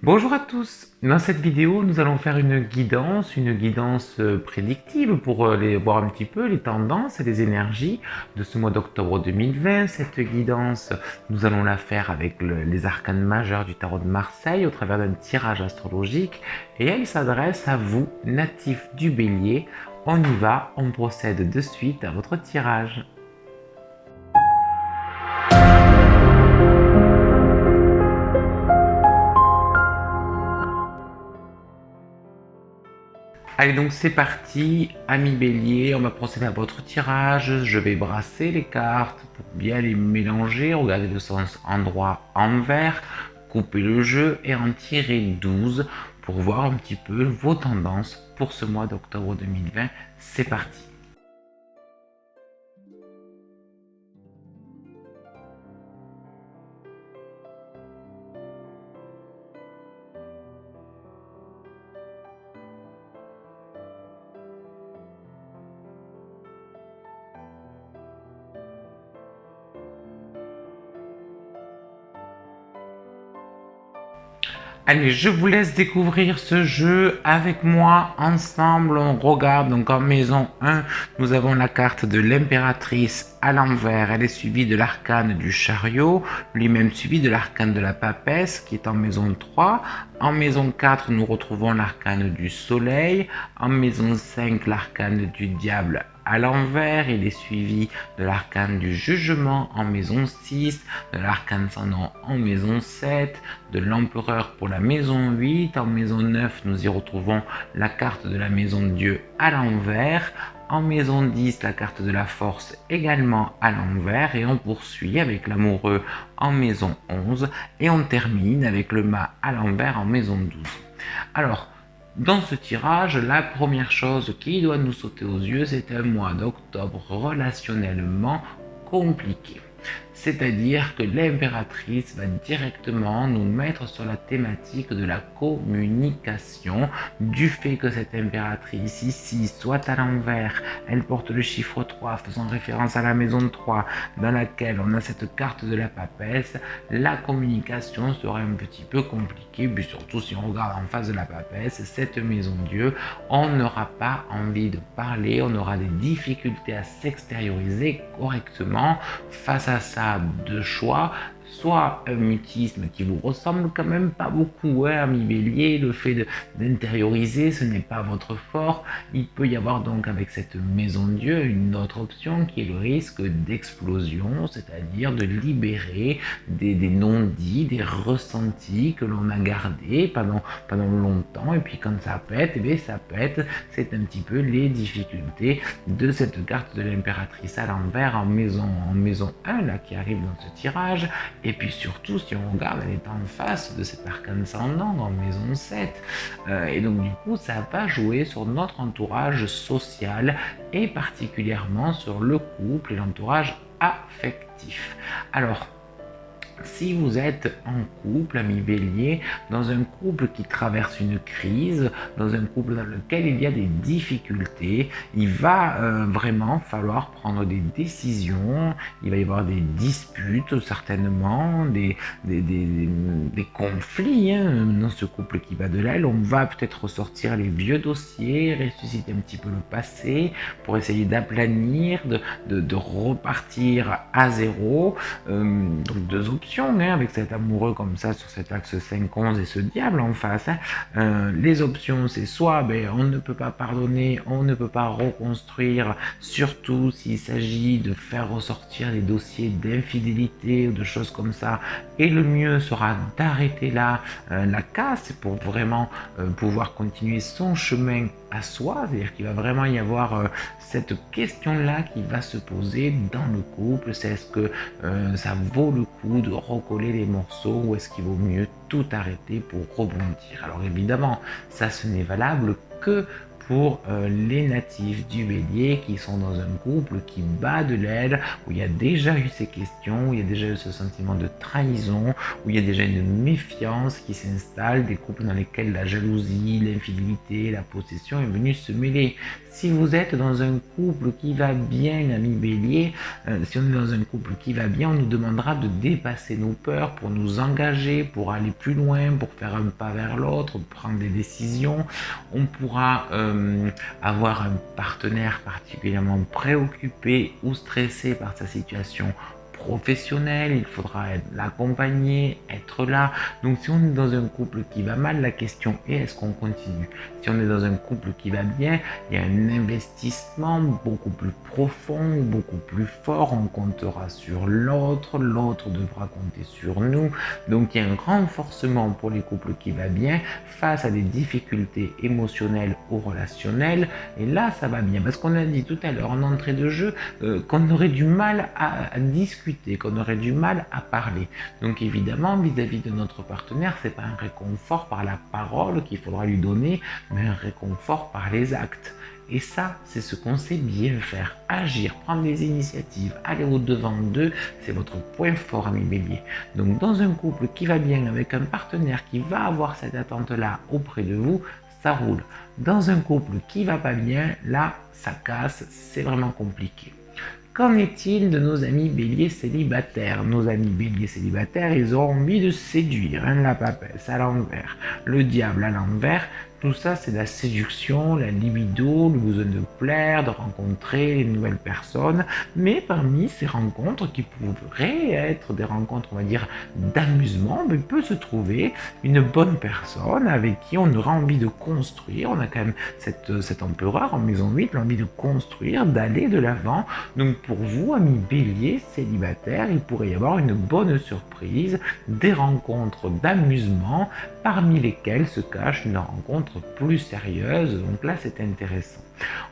Bonjour à tous. Dans cette vidéo, nous allons faire une guidance prédictive pour voir un petit peu les tendances et les énergies de ce mois d'octobre 2020. Cette guidance, nous allons la faire avec les arcanes majeurs du tarot de Marseille au travers d'un tirage astrologique et elle s'adresse à vous, natifs du Bélier. On y va, on procède de suite à votre tirage. Allez, donc c'est parti, ami Bélier, on va procéder à votre tirage. Je vais brasser les cartes pour bien les mélanger, regarder le sens endroit envers, couper le jeu et en tirer 12 pour voir un petit peu vos tendances pour ce mois d'octobre 2020. C'est parti. Allez, je vous laisse découvrir ce jeu avec moi. Ensemble, on regarde. Donc en maison 1, nous avons la carte de l'impératrice à l'envers. Elle est suivie de l'arcane du chariot, lui-même suivi de l'arcane de la papesse qui est en maison 3. En maison 4, nous retrouvons l'arcane du soleil. En maison 5, l'arcane du diable à l'envers. Il est suivi de l'arcane du jugement en maison 6, de l'arcane sans nom en maison 7, de l'empereur pour la maison 8. En maison 9, nous y retrouvons la carte de la maison de Dieu à l'envers. En maison 10, la carte de la force également à l'envers. Et on poursuit avec l'amoureux en maison 11. Et on termine avec le mât à l'envers en maison 12. Alors, dans ce tirage, la première chose qui doit nous sauter aux yeux, c'est un mois d'octobre relationnellement compliqué. C'est-à-dire que l'impératrice va directement nous mettre sur la thématique de la communication, du fait que cette impératrice ici soit à l'envers, elle porte le chiffre 3 faisant référence à la maison 3 dans laquelle on a cette carte de la papesse. La communication sera un petit peu compliquée, puis surtout si on regarde en face de la papesse, cette maison Dieu, on n'aura pas envie de parler, on aura des difficultés à s'extérioriser correctement. Face à ça, deux choix, soit un mutisme qui vous ressemble quand même pas beaucoup, hein, ami Bélier, le fait d'intérioriser, ce n'est pas votre fort. Il peut y avoir donc avec cette maison de Dieu une autre option qui est le risque d'explosion, c'est-à-dire de libérer des non-dits, des ressentis que l'on a gardés pendant longtemps, et puis quand ça pète, et bien ça pète. C'est un petit peu les difficultés de cette carte de l'impératrice à l'envers en maison 1 là qui arrive dans ce tirage. Et puis surtout, si on regarde, elle est en face de cet arcane ascendant en maison 7. Et donc du coup, ça va jouer sur notre entourage social et particulièrement sur le couple et l'entourage affectif. Alors, si vous êtes en couple, ami Bélier, dans un couple qui traverse une crise, dans un couple dans lequel il y a des difficultés, il va vraiment falloir prendre des décisions, il va y avoir des disputes certainement, des conflits, hein, dans ce couple qui va de l'aile. On va peut-être ressortir les vieux dossiers, ressusciter un petit peu le passé pour essayer d'aplanir, de repartir à zéro. Donc deux options, hein, avec cet amoureux comme ça sur cet axe 5-11 et ce diable en face. Hein. Les options, c'est soit on ne peut pas pardonner, on ne peut pas reconstruire, surtout s'il s'agit de faire ressortir des dossiers d'infidélité ou de choses comme ça. Et le mieux sera d'arrêter là la casse pour vraiment pouvoir continuer son chemin à soi, c'est-à-dire qu'il va vraiment y avoir cette question-là qui va se poser dans le couple, c'est est-ce que ça vaut le coup de recoller les morceaux ou est-ce qu'il vaut mieux tout arrêter pour rebondir. Alors évidemment, ça ce n'est valable que pour les natifs du Bélier qui sont dans un couple qui bat de l'aile, où il y a déjà eu ces questions, où il y a déjà eu ce sentiment de trahison, où il y a déjà une méfiance qui s'installe, des couples dans lesquels la jalousie, l'infidélité, la possession est venue se mêler. Si vous êtes dans un couple qui va bien, ami Bélier, si on est dans un couple qui va bien, on nous demandera de dépasser nos peurs pour nous engager, pour aller plus loin, pour faire un pas vers l'autre, prendre des décisions. On pourra avoir un partenaire particulièrement préoccupé ou stressé par sa situation professionnel, il faudra l'accompagner, être là. Donc si on est dans un couple qui va mal, la question est est-ce qu'on continue? Si on est dans un couple qui va bien, il y a un investissement beaucoup plus profond, beaucoup plus fort, on comptera sur l'autre, l'autre devra compter sur nous. Donc il y a un renforcement pour les couples qui va bien face à des difficultés émotionnelles ou relationnelles. Et là, ça va bien. Parce qu'on a dit tout à l'heure en entrée de jeu qu'on aurait du mal à discuter, qu'on aurait du mal à parler. Donc évidemment, vis-à-vis de notre partenaire, c'est pas un réconfort par la parole qu'il faudra lui donner, mais un réconfort par les actes. Et ça, c'est ce qu'on sait bien faire. Agir, prendre des initiatives, aller au-devant d'eux, c'est votre point fort, ami Bélier. Donc dans un couple qui va bien, avec un partenaire qui va avoir cette attente-là auprès de vous, ça roule. Dans un couple qui va pas bien, là, ça casse, c'est vraiment compliqué. Qu'en est-il de nos amis béliers célibataires? Nos amis béliers célibataires, ils ont envie de séduire, la papesse à l'envers, le diable à l'envers. Tout ça, c'est la séduction, la libido, le besoin de plaire, de rencontrer une nouvelle personne. Mais parmi ces rencontres qui pourraient être des rencontres, on va dire, d'amusement, il peut se trouver une bonne personne avec qui on aura envie de construire. On a quand même cet empereur en maison 8, l'envie de construire, d'aller de l'avant. Donc pour vous, amis béliers célibataires, il pourrait y avoir une bonne surprise, des rencontres d'amusement, parmi lesquelles se cache une rencontre plus sérieuse. Donc là, c'est intéressant.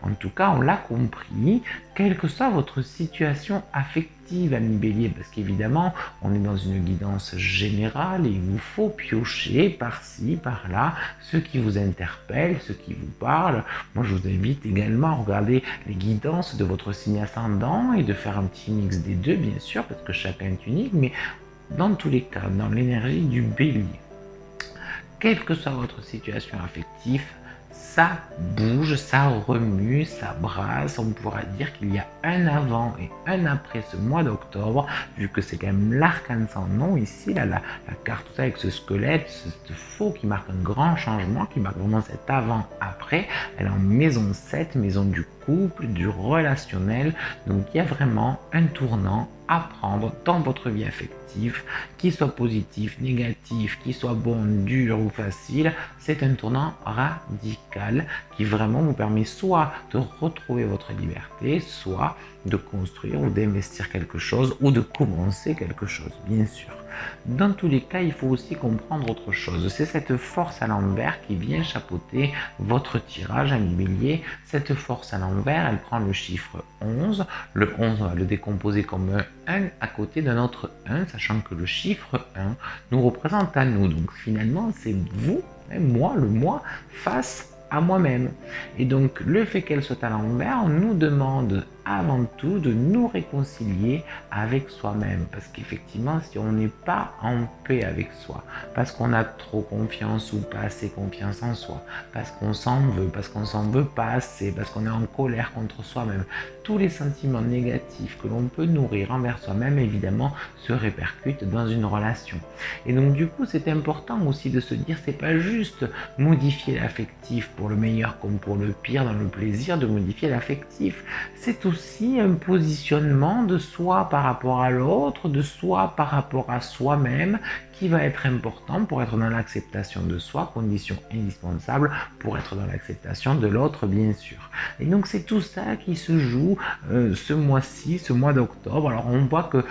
En tout cas, on l'a compris, quelle que soit votre situation affective, ami Bélier, parce qu'évidemment, on est dans une guidance générale et il vous faut piocher par-ci, par-là, ce qui vous interpelle, ce qui vous parle. Moi, je vous invite également à regarder les guidances de votre signe ascendant et de faire un petit mix des deux, bien sûr, parce que chacun est unique, mais dans tous les cas, dans l'énergie du Bélier. Quelle que soit votre situation affective, ça bouge, ça remue, ça brasse. On pourra dire qu'il y a un avant et un après ce mois d'octobre, vu que c'est quand même l'arcane sans nom ici, là, la carte avec ce squelette, ce faux qui marque un grand changement, qui marque vraiment cet avant-après. Elle est en maison 7, maison du couple, du relationnel. Donc il y a vraiment un tournant à prendre dans votre vie affective, qu'il soit positif, négatif, qu'il soit bon, dur ou facile. C'est un tournant radical qui vraiment vous permet soit de retrouver votre liberté, soit de construire ou d'investir quelque chose ou de commencer quelque chose, bien sûr. Dans tous les cas, il faut aussi comprendre autre chose. C'est cette force à l'envers qui vient chapeauter votre tirage, ami Bélier. Cette force à l'envers, elle prend le chiffre 11. Le 11, on va le décomposer comme un 1 à côté d'un autre 1, sachant que le chiffre 1 nous représente à nous. Donc finalement, c'est vous, moi, le moi, face à moi-même. Et donc, le fait qu'elle soit à l'envers, on nous demande avant tout de nous réconcilier avec soi-même. Parce qu'effectivement, si on n'est pas en paix avec soi, parce qu'on a trop confiance ou pas assez confiance en soi, parce qu'on s'en veut, parce qu'on s'en veut pas assez, parce qu'on est en colère contre soi-même, tous les sentiments négatifs que l'on peut nourrir envers soi-même, évidemment, se répercutent dans une relation. Et donc, du coup, c'est important aussi de se dire, c'est pas juste modifier l'affectif pour le meilleur comme pour le pire, dans le plaisir de modifier l'affectif. C'est aussi un positionnement de soi par rapport à l'autre, de soi par rapport à soi-même, qui va être important pour être dans l'acceptation de soi, condition indispensable pour être dans l'acceptation de l'autre, bien sûr. Et donc c'est tout ça qui se joue ce mois-ci, ce mois d'octobre. Alors on voit que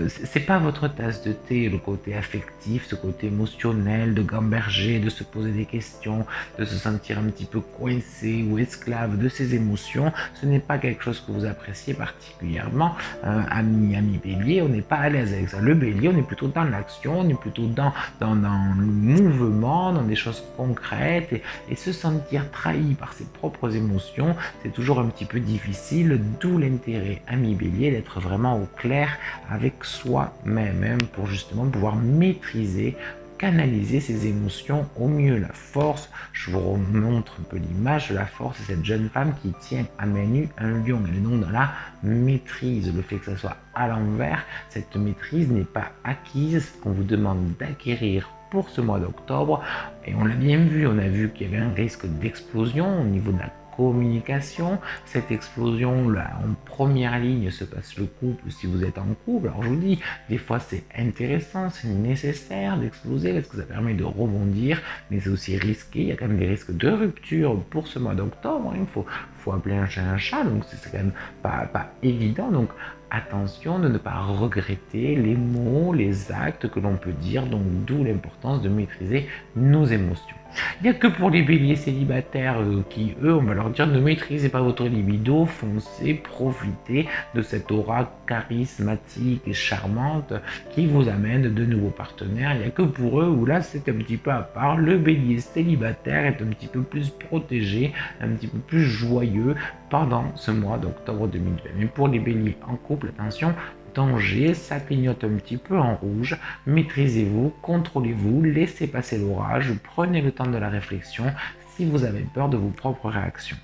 c'est pas votre tasse de thé, le côté affectif, ce côté émotionnel, de gamberger, de se poser des questions, de se sentir un petit peu coincé ou esclave de ses émotions. Ce n'est pas quelque chose que vous appréciez particulièrement, ami Bélier, on n'est pas à l'aise avec ça. Le Bélier, on est plutôt dans l'action, on est plutôt dans le mouvement, dans des choses concrètes, et se sentir trahi par ses propres émotions, c'est toujours un petit peu difficile, d'où l'intérêt, ami Bélier, d'être vraiment au clair avec soi-même, pour justement pouvoir maîtriser canaliser ses émotions au mieux. La force, je vous remontre un peu l'image de la force, c'est cette jeune femme qui tient à main nue un lion. Elle est donc dans la maîtrise. Le fait que ça soit à l'envers, cette maîtrise n'est pas acquise, c'est ce qu'on vous demande d'acquérir pour ce mois d'octobre. Et on l'a bien vu, on a vu qu'il y avait un risque d'explosion au niveau de la communication. Cette explosion là en première ligne se passe le couple si vous êtes en couple. Alors je vous dis, des fois c'est intéressant, c'est nécessaire d'exploser parce que ça permet de rebondir, mais c'est aussi risqué. Il y a quand même des risques de rupture pour ce mois d'octobre. Il faut appeler un chat, donc c'est quand même pas évident. Donc attention de ne pas regretter les mots, les actes que l'on peut dire, donc d'où l'importance de maîtriser nos émotions. Il n'y a que pour les béliers célibataires qui, eux, on va leur dire ne maîtrisez pas votre libido, foncez, profitez de cette aura charismatique et charmante qui vous amène de nouveaux partenaires. Il n'y a que pour eux où là c'est un petit peu à part. Le bélier célibataire est un petit peu plus protégé, un petit peu plus joyeux pendant ce mois d'octobre 2020. Mais pour les béliers en couple, attention, danger, ça clignote un petit peu en rouge, maîtrisez-vous, contrôlez-vous, laissez passer l'orage, prenez le temps de la réflexion si vous avez peur de vos propres réactions.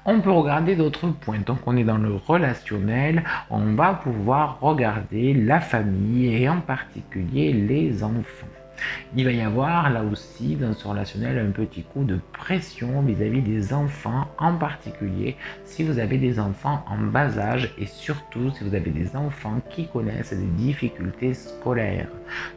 On peut regarder d'autres points, donc on est dans le relationnel, on va pouvoir regarder la famille et en particulier les enfants. Il va y avoir là aussi dans ce relationnel un petit coup de pression vis-à-vis des enfants, en particulier si vous avez des enfants en bas âge et surtout si vous avez des enfants qui connaissent des difficultés scolaires.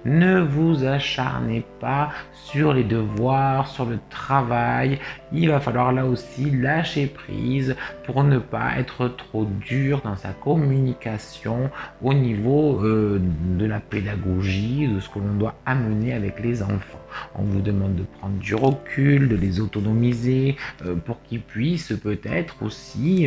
Ne vous acharnez pas sur les devoirs, sur le travail. Il va falloir là aussi lâcher prise pour ne pas être trop dur dans sa communication au niveau de la pédagogie, de ce que l'on doit amener avec les enfants. On vous demande de prendre du recul, de les autonomiser pour qu'ils puissent peut-être aussi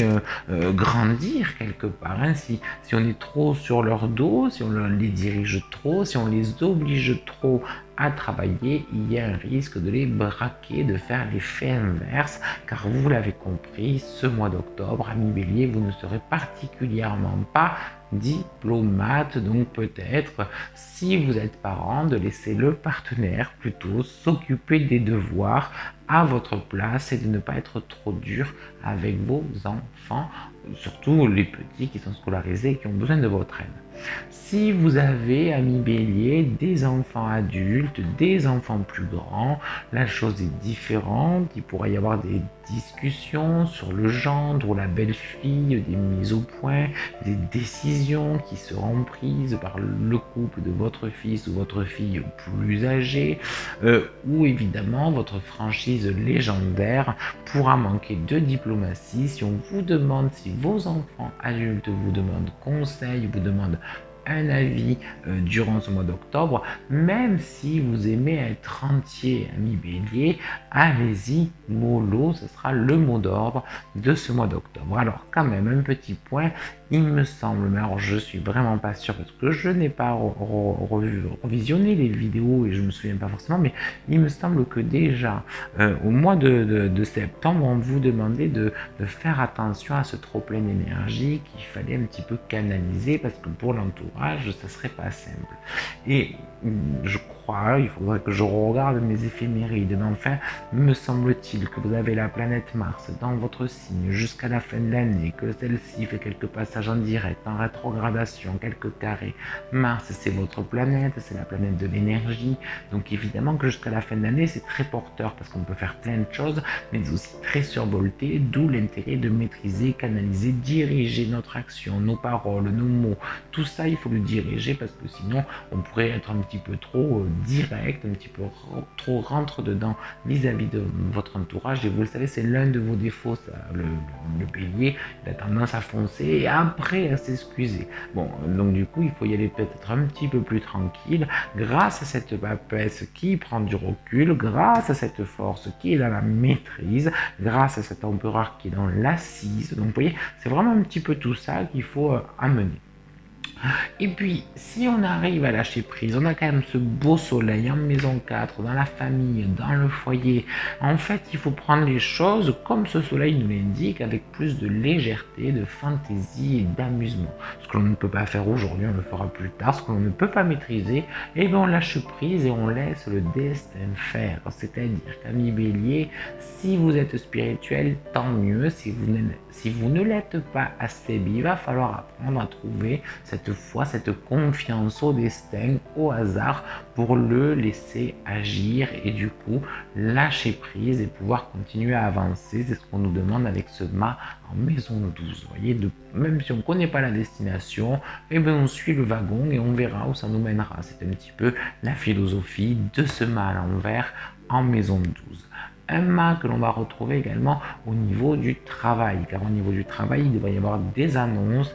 grandir quelque part. Hein. Si on est trop sur leur dos, si on les dirige trop, si on les oblige trop à travailler, il y a un risque de les braquer, de faire l'effet inverse, car vous l'avez compris, ce mois d'octobre, amis bélier, vous ne serez particulièrement pas diplomate, donc peut-être si vous êtes parent de laisser le partenaire plutôt s'occuper des devoirs à votre place et de ne pas être trop dur avec vos enfants, surtout les petits qui sont scolarisés et qui ont besoin de votre aide. Si vous avez, amis bélier, des enfants adultes, des enfants plus grands, la chose est différente. Il pourrait y avoir des discussions sur le gendre ou la belle-fille, des mises au point, des décisions qui seront prises par le couple de votre fils ou votre fille plus âgée, ou évidemment votre franchise légendaire pourra manquer de diplomatie si on vous demande, si vos enfants adultes vous demandent conseil, vous demandent un avis durant ce mois d'octobre, même si vous aimez être entier, ami bélier, allez-y, mollo, ce sera le mot d'ordre de ce mois d'octobre. Alors quand même, un petit point, il me semble, mais alors je suis vraiment pas sûr parce que je n'ai pas revisionné les vidéos et je me souviens pas forcément, mais il me semble que déjà au mois de septembre, on vous demandait de faire attention à ce trop plein d'énergie qu'il fallait un petit peu canaliser parce que pour l'entourage, ça serait pas simple. Et je crois, il faudrait que je regarde mes éphémérides, mais enfin, me semble-t-il que vous avez la planète Mars dans votre signe jusqu'à la fin de l'année, que celle-ci fait quelques passages en direct, en rétrogradation, quelques carrés. Mars, c'est votre planète, c'est la planète de l'énergie, donc évidemment que jusqu'à la fin de l'année, c'est très porteur parce qu'on peut faire plein de choses, mais aussi très survolté, d'où l'intérêt de maîtriser, canaliser, diriger notre action, nos paroles, nos mots. Tout ça, il faut le diriger parce que sinon, on pourrait être un petit peu trop direct, un petit peu trop rentre dedans vis-à-vis de votre entourage. Et vous le savez, c'est l'un de vos défauts, ça, le bélier, il a tendance à foncer et après à s'excuser. Bon, donc du coup, il faut y aller peut-être un petit peu plus tranquille, grâce à cette papesse qui prend du recul, grâce à cette force qui est dans la maîtrise, grâce à cet empereur qui est dans l'assise. Donc vous voyez, c'est vraiment un petit peu tout ça qu'il faut amener. Et puis, si on arrive à lâcher prise, on a quand même ce beau soleil en maison 4, dans la famille, dans le foyer. En fait, il faut prendre les choses comme ce soleil nous l'indique, avec plus de légèreté, de fantaisie et d'amusement. Ce que l'on ne peut pas faire aujourd'hui, on le fera plus tard. Ce que l'on ne peut pas maîtriser, eh bien on lâche prise et on laisse le destin faire. C'est-à-dire qu'ami Bélier, si vous êtes spirituel, tant mieux. Si vous ne l'êtes pas assez, il va falloir apprendre à trouver cette foi, cette confiance au destin, au hasard, pour le laisser agir et du coup lâcher prise et pouvoir continuer à avancer. C'est ce qu'on nous demande avec ce mât en maison 12. Vous voyez, même si on ne connaît pas la destination, eh bien on suit le wagon et on verra où ça nous mènera. C'est un petit peu la philosophie de ce mât à l'envers en maison 12. Un mât que l'on va retrouver également au niveau du travail, car au niveau du travail, il devrait y avoir des annonces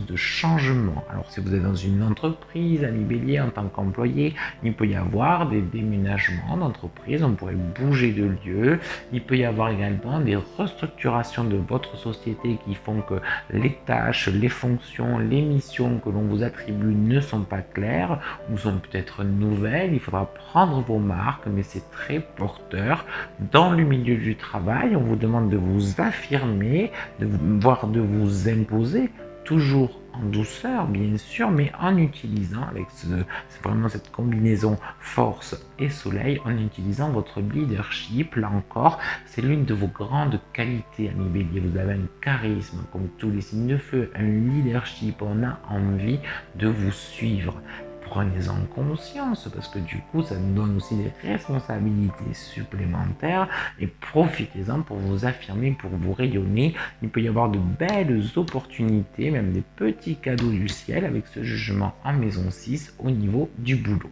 de changement. Alors si vous êtes dans une entreprise, ami Bélier, en tant qu'employé, il peut y avoir des déménagements d'entreprise, on pourrait bouger de lieu, il peut y avoir également des restructurations de votre société qui font que les tâches, les fonctions, les missions que l'on vous attribue ne sont pas claires ou sont peut-être nouvelles, il faudra prendre vos marques, mais c'est très porteur. Dans le milieu du travail, on vous demande de vous affirmer, voire de vous imposer, toujours en douceur bien sûr, mais en utilisant c'est vraiment cette combinaison force et soleil, en utilisant votre leadership. Là encore, c'est l'une de vos grandes qualités, ami Bélier. Vous avez un charisme comme tous les signes de feu, un leadership, on a envie de vous suivre. Prenez-en conscience parce que du coup ça nous donne aussi des responsabilités supplémentaires et profitez-en pour vous affirmer, pour vous rayonner. Il peut y avoir de belles opportunités, même des petits cadeaux du ciel avec ce jugement en maison 6 au niveau du boulot.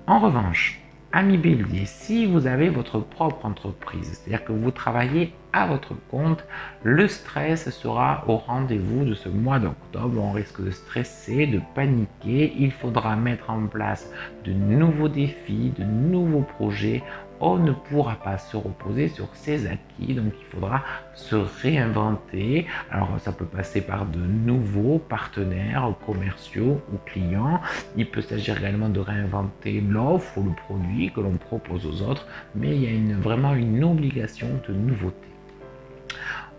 En revanche, ami Bélier, si vous avez votre propre entreprise, c'est-à-dire que vous travaillez à votre compte, le stress sera au rendez-vous de ce mois d'octobre. On risque de stresser, de paniquer. Il faudra mettre en place de nouveaux défis, de nouveaux projets. On ne pourra pas se reposer sur ses acquis, donc il faudra se réinventer. Alors ça peut passer par de nouveaux partenaires commerciaux ou clients. Il peut s'agir également de réinventer l'offre ou le produit que l'on propose aux autres, mais il y a vraiment une obligation de nouveauté.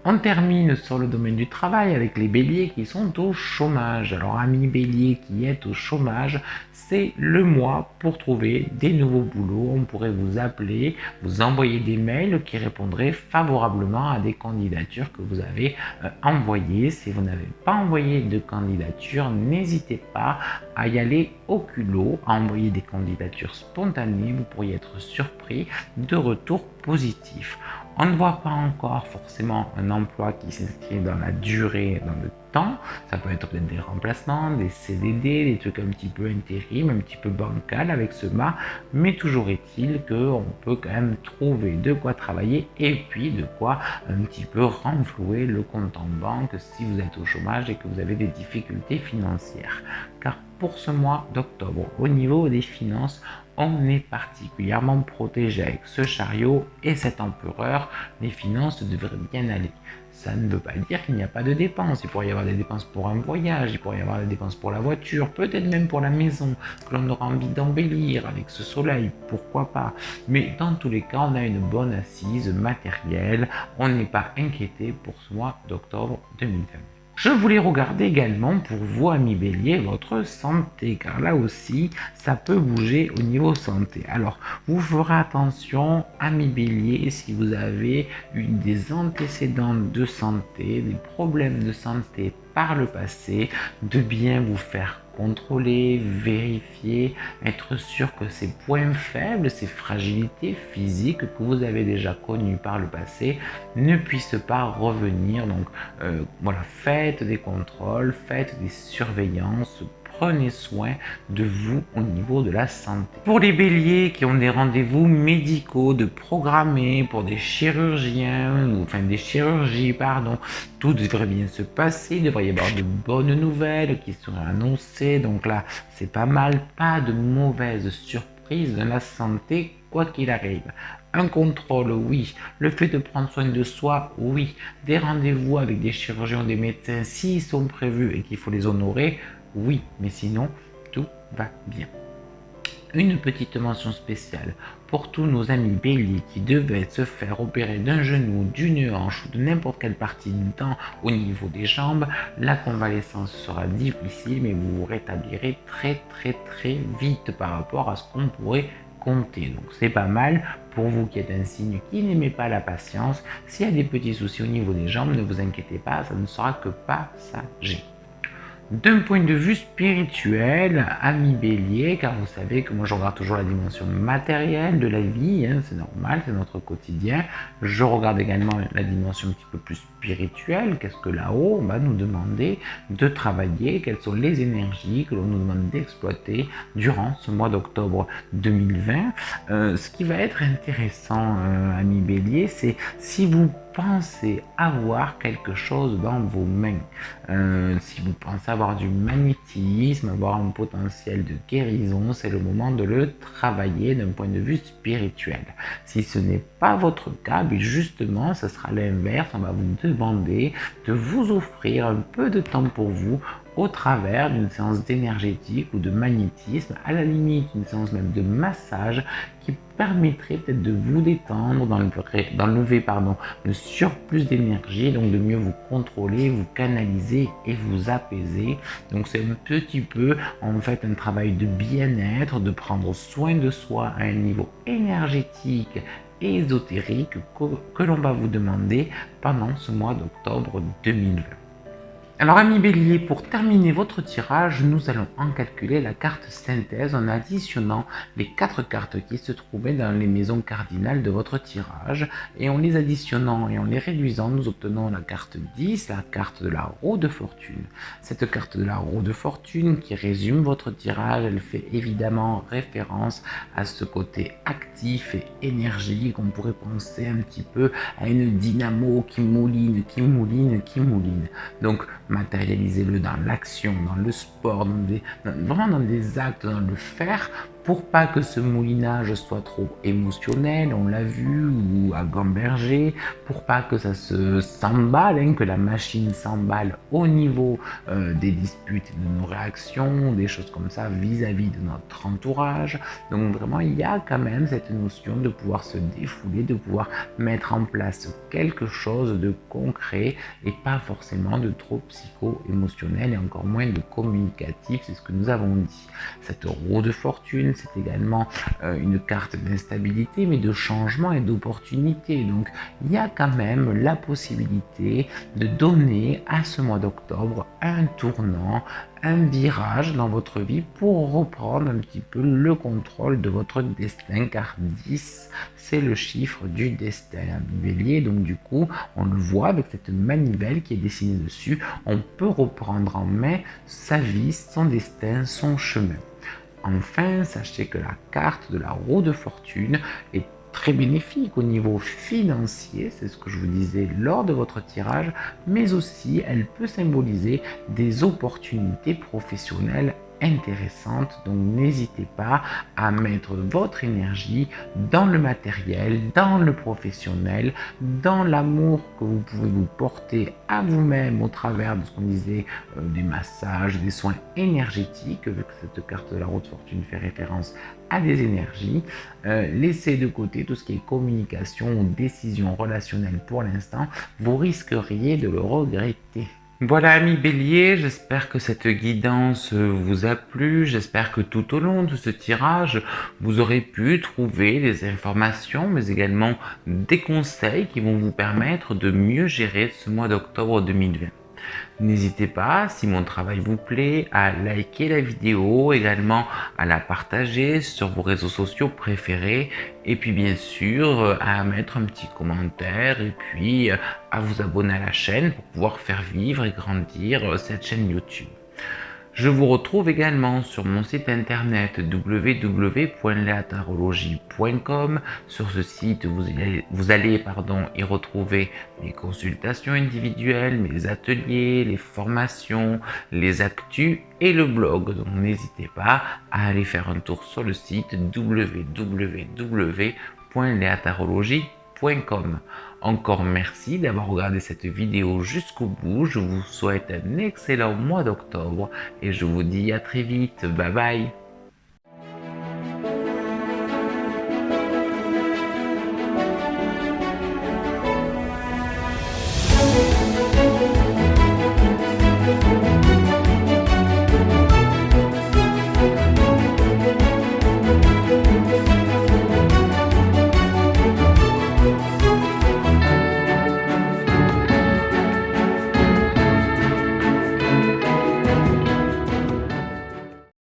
On termine sur le domaine du travail avec les béliers qui sont au chômage. Alors, ami bélier qui est au chômage, c'est le mois pour trouver des nouveaux boulots. On pourrait vous appeler, vous envoyer des mails qui répondraient favorablement à des candidatures que vous avez envoyées. Si vous n'avez pas envoyé de candidature, n'hésitez pas à y aller au culot, à envoyer des candidatures spontanées. Vous pourriez être surpris de retours positifs. On ne voit pas encore forcément un emploi qui s'inscrit dans la durée, dans le temps. Ça peut être peut-être des remplacements, des CDD, des trucs un petit peu intérim, un petit peu bancal avec ce mât. Mais toujours est-il qu'on peut quand même trouver de quoi travailler et puis de quoi un petit peu renflouer le compte en banque si vous êtes au chômage et que vous avez des difficultés financières. Car pour ce mois d'octobre, au niveau des finances, on est particulièrement protégé avec ce chariot et cet empereur. Les finances devraient bien aller. Ça ne veut pas dire qu'il n'y a pas de dépenses. Il pourrait y avoir des dépenses pour un voyage, il pourrait y avoir des dépenses pour la voiture, peut-être même pour la maison, que l'on aura envie d'embellir avec ce soleil, pourquoi pas. Mais dans tous les cas, on a une bonne assise matérielle. On n'est pas inquiété pour ce mois d'octobre 2020. Je voulais regarder également pour vous, ami Bélier, votre santé, car là aussi, ça peut bouger au niveau santé. Alors, vous ferez attention, ami Bélier, si vous avez eu des antécédents de santé, des problèmes de santé par le passé, de bien vous faire contrôler, vérifier, être sûr que ces points faibles, ces fragilités physiques que vous avez déjà connues par le passé ne puissent pas revenir. Donc voilà, faites des contrôles, faites des surveillances, prenez soin de vous au niveau de la santé. Pour les béliers qui ont des rendez-vous médicaux de programmer pour des chirurgiens, des chirurgies, tout devrait bien se passer. Il devrait y avoir de bonnes nouvelles qui seraient annoncées. Donc là, c'est pas mal, pas de mauvaises surprises de la santé, quoi qu'il arrive. Un contrôle, oui. Le fait de prendre soin de soi, oui. Des rendez-vous avec des chirurgiens, des médecins, s'ils sont prévus et qu'il faut les honorer, oui. Mais sinon, tout va bien. Une petite mention spéciale pour tous nos amis béliers qui devaient se faire opérer d'un genou, d'une hanche ou de n'importe quelle partie au niveau des jambes. La convalescence sera difficile, mais vous vous rétablirez très vite par rapport à ce qu'on pourrait compter. Donc c'est pas mal pour vous qui êtes un signe qui n'aimez pas la patience. S'il y a des petits soucis au niveau des jambes, ne vous inquiétez pas, ça ne sera que passager. D'un point de vue spirituel, ami bélier, car vous savez que moi je regarde toujours la dimension matérielle de la vie, c'est normal, c'est notre quotidien. Je regarde également la dimension un petit peu plus spirituelle, qu'est-ce que là-haut on va nous demander de travailler, quelles sont les énergies que l'on nous demande d'exploiter durant ce mois d'octobre 2020. Ce qui va être intéressant, ami bélier, c'est si vous pensez avoir quelque chose dans vos mains, si vous pensez avoir du magnétisme, avoir un potentiel de guérison, c'est le moment de le travailler d'un point de vue spirituel. Si ce n'est pas votre cas, mais justement, ce sera l'inverse. On va vous demander de vous offrir un peu de temps pour vous au travers d'une séance d'énergétique ou de magnétisme, à la limite une séance même de massage qui permettrait peut-être de vous détendre, d'enlever le surplus d'énergie, donc de mieux vous contrôler, vous canaliser et vous apaiser. Donc c'est un petit peu en fait un travail de bien-être, de prendre soin de soi à un niveau énergétique et ésotérique que l'on va vous demander pendant ce mois d'octobre 2020. Alors ami bélier, pour terminer votre tirage, nous allons en calculer la carte synthèse en additionnant les 4 cartes qui se trouvaient dans les maisons cardinales de votre tirage, et en les additionnant et en les réduisant, nous obtenons la carte 10, la carte de la roue de fortune. Cette carte de la roue de fortune qui résume votre tirage, elle fait évidemment référence à ce côté actif et énergique. On pourrait penser un petit peu à une dynamo qui mouline. Donc matérialisez-le dans l'action, dans le sport, vraiment dans des actes, dans le faire, pour pas que ce moulinage soit trop émotionnel, on l'a vu, ou à gamberger, pour pas que ça se s'emballe, que la machine s'emballe au niveau des disputes, de nos réactions, des choses comme ça vis-à-vis de notre entourage. Donc vraiment, il y a quand même cette notion de pouvoir se défouler, de pouvoir mettre en place quelque chose de concret et pas forcément de trop psycho-émotionnel et encore moins de communicatif, c'est ce que nous avons dit. Cette roue de fortune, c'est également une carte d'instabilité, mais de changement et d'opportunité. Donc, il y a quand même la possibilité de donner à ce mois d'octobre un tournant, un virage dans votre vie pour reprendre un petit peu le contrôle de votre destin, car 10, c'est le chiffre du destin, bélier. Donc du coup, on le voit avec cette manivelle qui est dessinée dessus, on peut reprendre en main sa vie, son destin, son chemin. Enfin, sachez que la carte de la roue de fortune est très bénéfique au niveau financier, c'est ce que je vous disais lors de votre tirage, mais aussi elle peut symboliser des opportunités professionnelles intéressantes. Donc n'hésitez pas à mettre votre énergie dans le matériel, dans le professionnel, dans l'amour que vous pouvez vous porter à vous-même au travers de ce qu'on disait, des massages, des soins énergétiques, vu que cette carte de la roue de fortune fait référence à des énergies. Laissez de côté tout ce qui est communication ou décision relationnelle pour l'instant, vous risqueriez de le regretter. Voilà amis bélier, j'espère que cette guidance vous a plu, j'espère que tout au long de ce tirage, vous aurez pu trouver des informations, mais également des conseils qui vont vous permettre de mieux gérer ce mois d'octobre 2020. N'hésitez pas, si mon travail vous plaît, à liker la vidéo, également à la partager sur vos réseaux sociaux préférés, et puis bien sûr à mettre un petit commentaire, et puis à vous abonner à la chaîne pour pouvoir faire vivre et grandir cette chaîne YouTube. Je vous retrouve également sur mon site internet www.leatarologie.com. Sur ce site, vous allez y retrouver mes consultations individuelles, mes ateliers, les formations, les actus et le blog. Donc n'hésitez pas à aller faire un tour sur le site www.leatarologie.com. www.leatarologie.com. Encore merci d'avoir regardé cette vidéo jusqu'au bout. Je vous souhaite un excellent mois d'octobre et je vous dis à très vite. Bye bye.